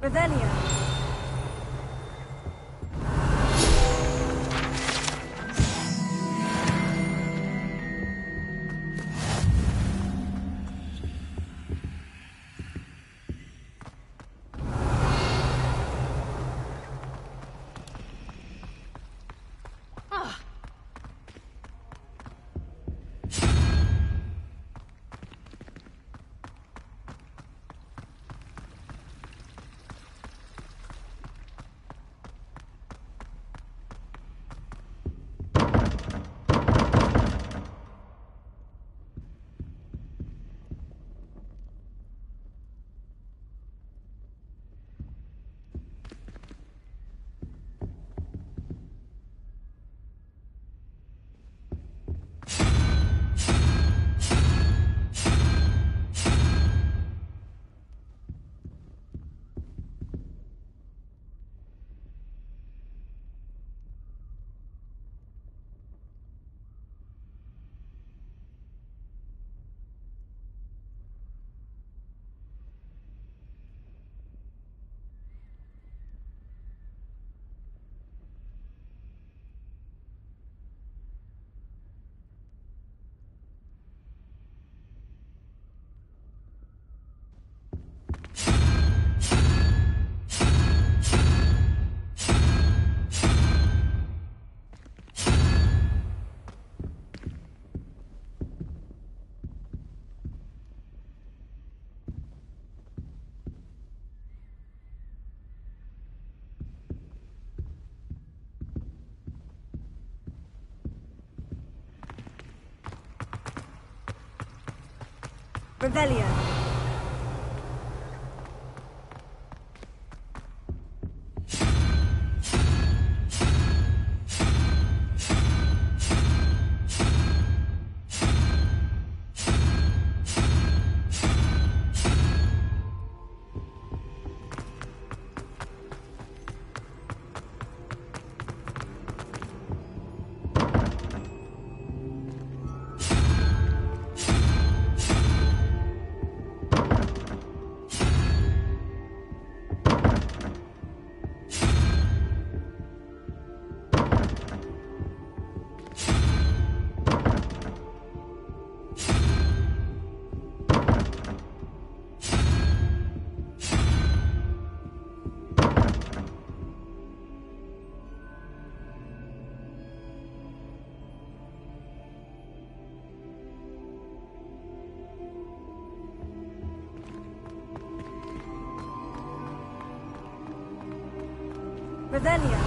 [SPEAKER 14] Revelio.
[SPEAKER 4] Revelio. Revelio.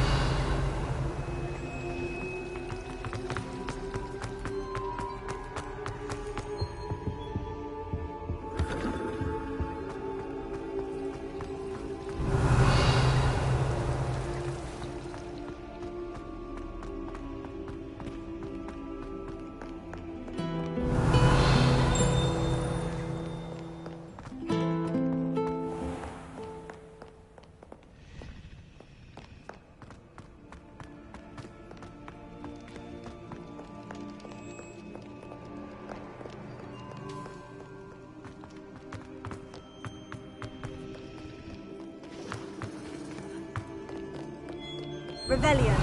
[SPEAKER 4] Revelio.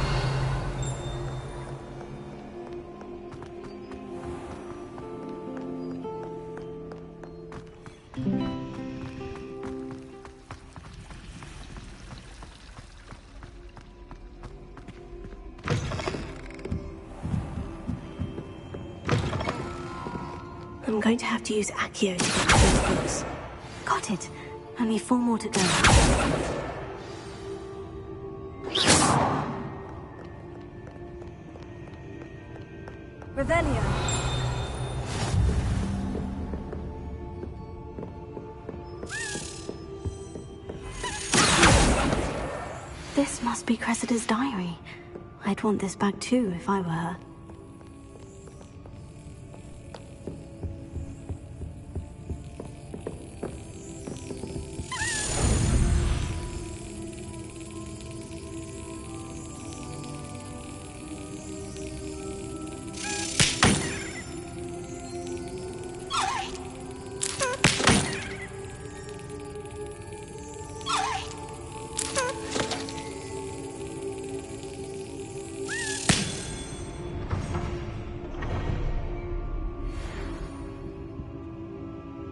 [SPEAKER 14] I'm going to have to use Accio to get to those books. Got it. Only 4 more to go.
[SPEAKER 4] Revelio.
[SPEAKER 14] This must be Cressida's diary. I'd want this back too if I were her.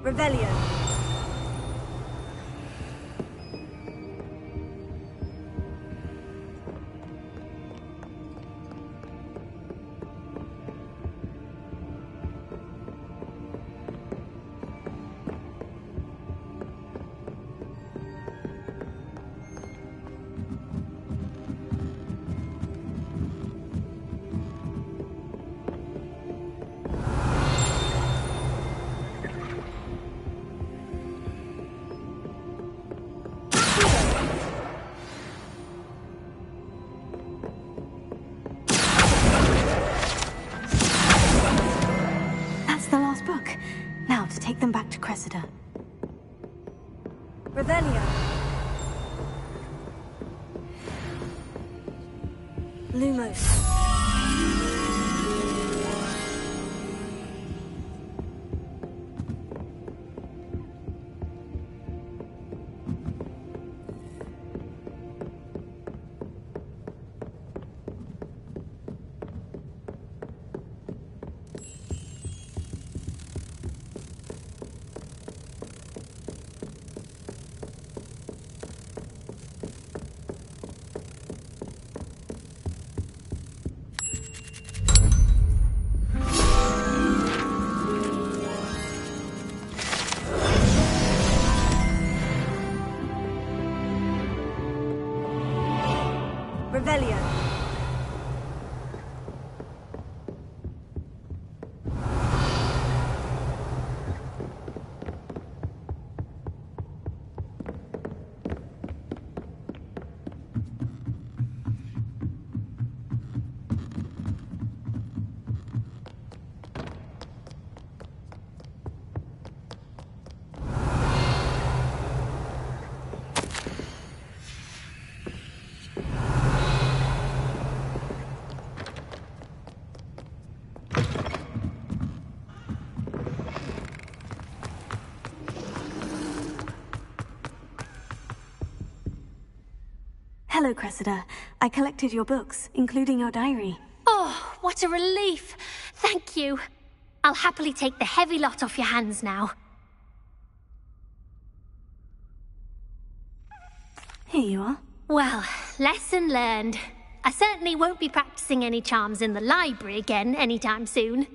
[SPEAKER 4] Revelio.
[SPEAKER 14] Now to take them back to Cressida.
[SPEAKER 4] Revelio.
[SPEAKER 14] Lumos.
[SPEAKER 4] Revelio.
[SPEAKER 14] Hello, Cressida. I collected your books, including your diary.
[SPEAKER 6] Oh, what a relief. Thank you. I'll happily take the heavy lot off your hands now.
[SPEAKER 14] Here you are.
[SPEAKER 6] Well, lesson learned. I certainly won't be practicing any charms in the library again anytime soon.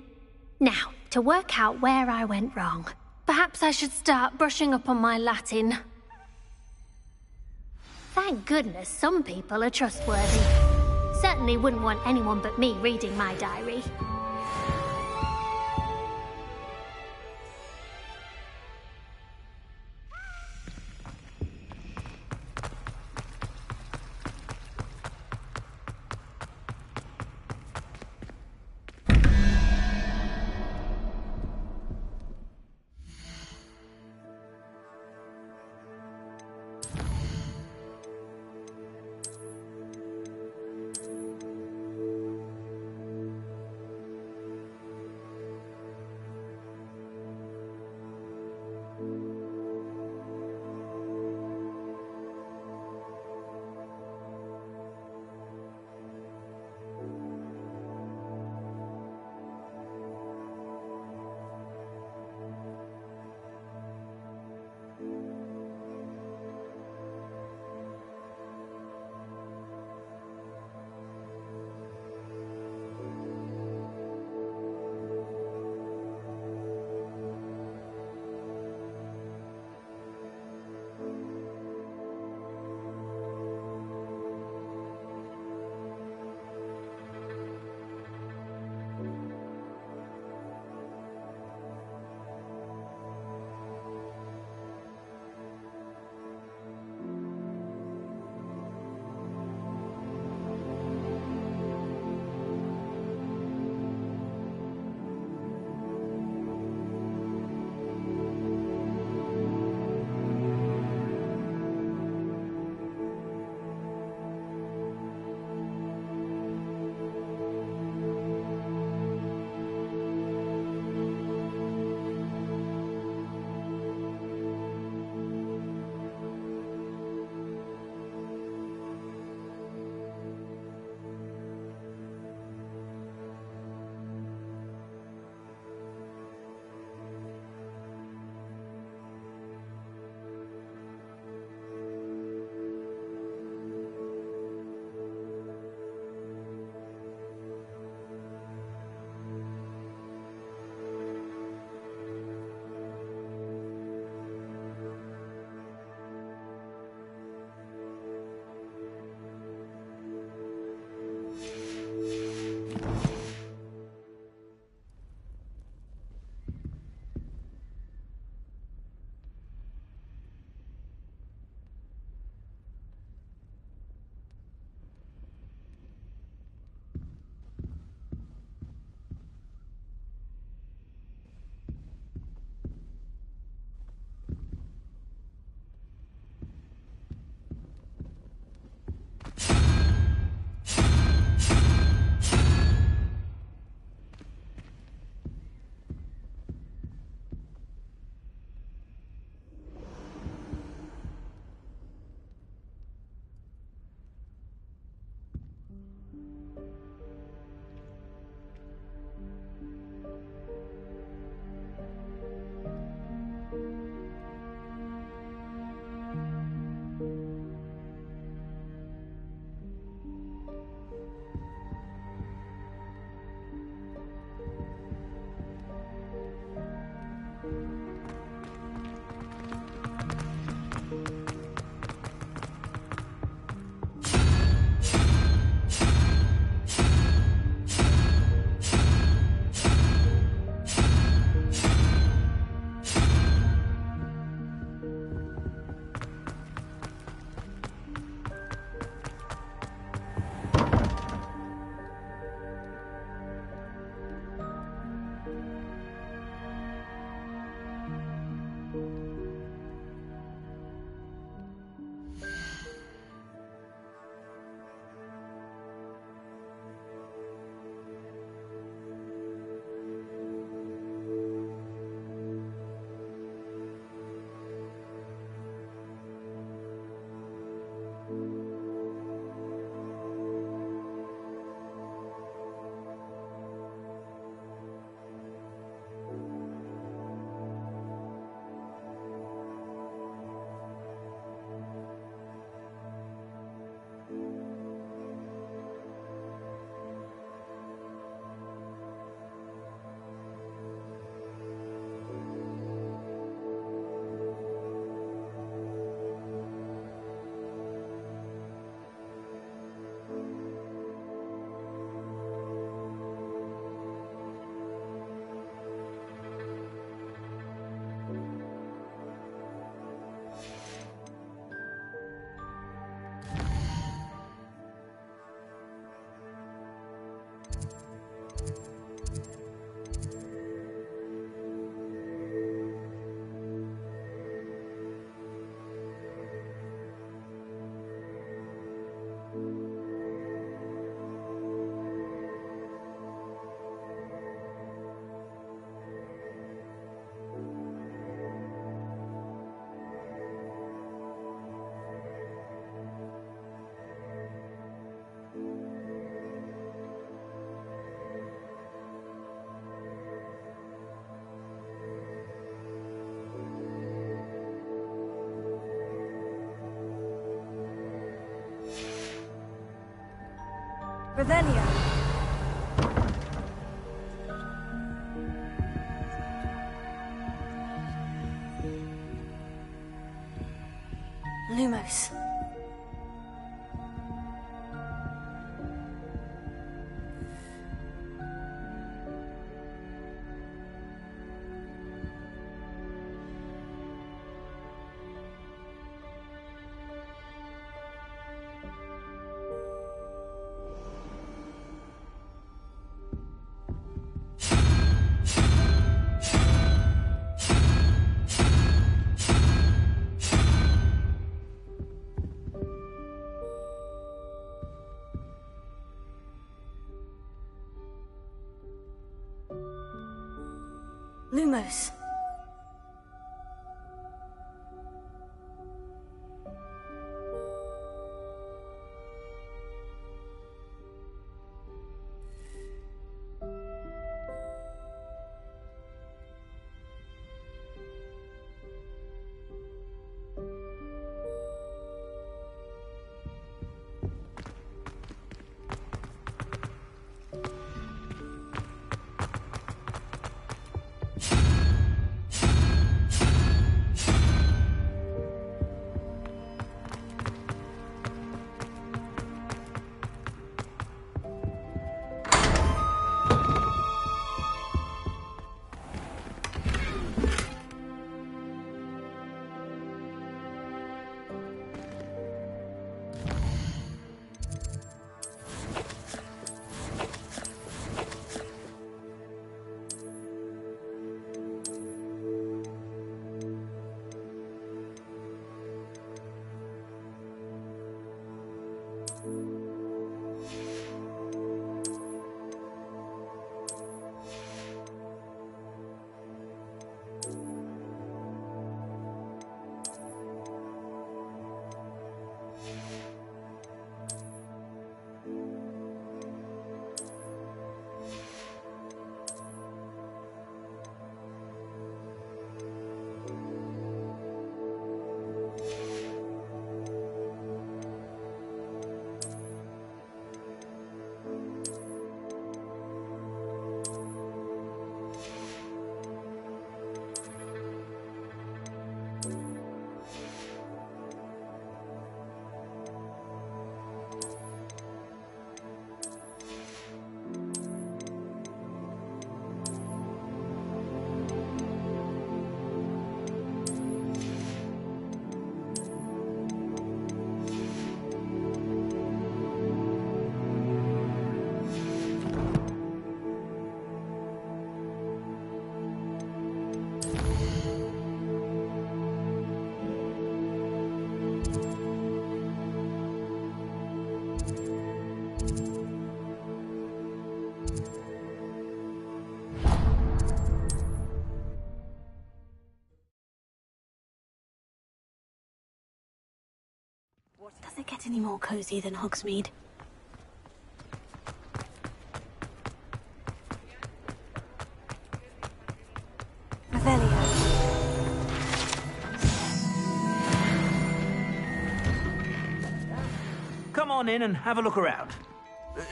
[SPEAKER 6] Now, to work out where I went wrong. Perhaps I should start brushing up on my Latin. Thank goodness some people are trustworthy. Certainly wouldn't want anyone but me reading my diary.
[SPEAKER 4] Revelio.
[SPEAKER 14] Lumos. Lumos. Does it get any more cozy than Hogsmeade? Revelio.
[SPEAKER 15] Come on in and have a look around.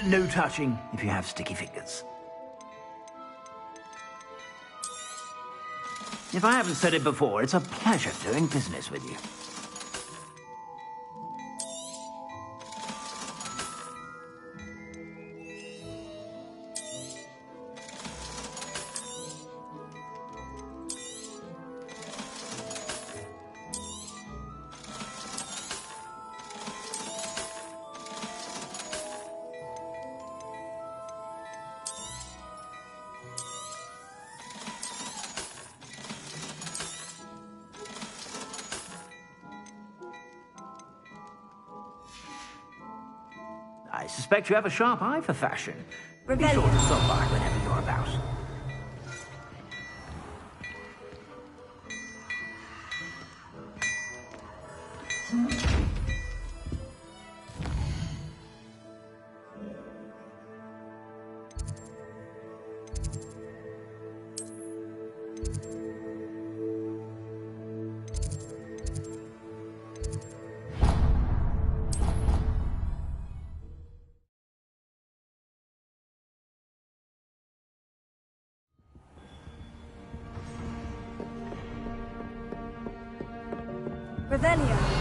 [SPEAKER 15] No touching if you have sticky fingers. If I haven't said it before, it's a pleasure doing business with you. I suspect you have a sharp eye for fashion. Be sure to stop by whenever you're about.
[SPEAKER 4] Revelio.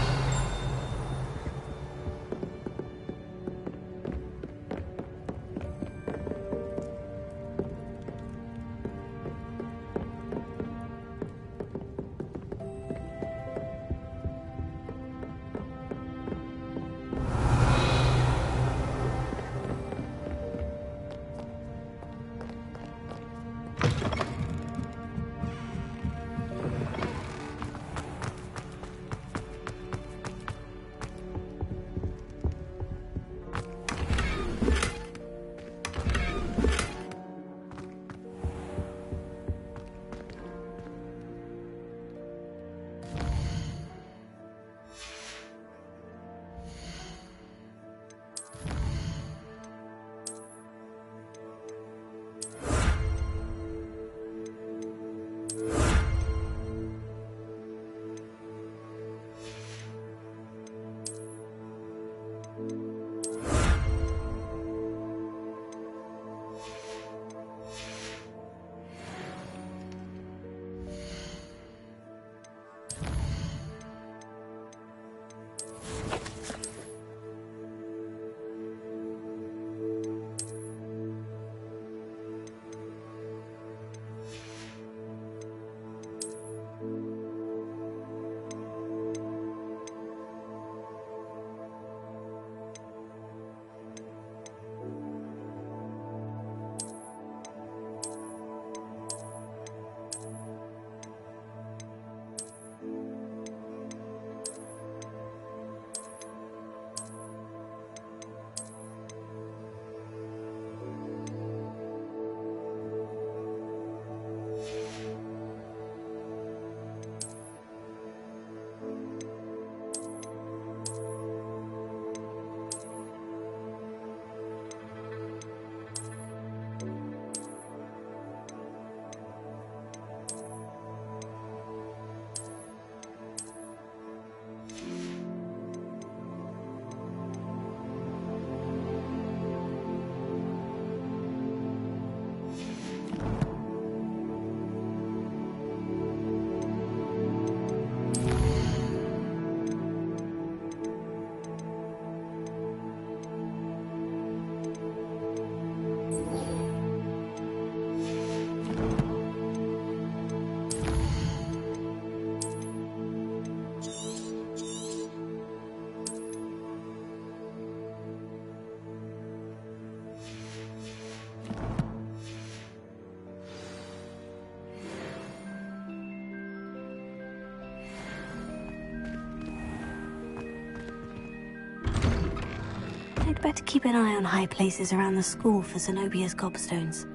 [SPEAKER 14] I'd better keep an eye on high places around the school for Zenobia's gobstones.